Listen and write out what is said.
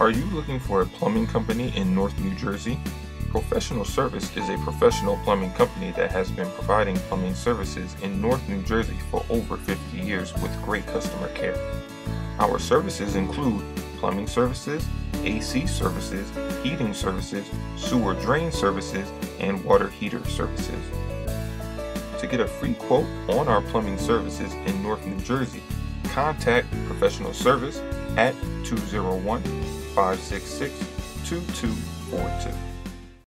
Are you looking for a plumbing company in North New Jersey? Professional Service is a professional plumbing company that has been providing plumbing services in North New Jersey for over 50 years with great customer care. Our services include plumbing services, AC services, heating services, sewer drain services, and water heater services. To get a free quote on our plumbing services in North New Jersey, contact Professional Service at 201-566-2242.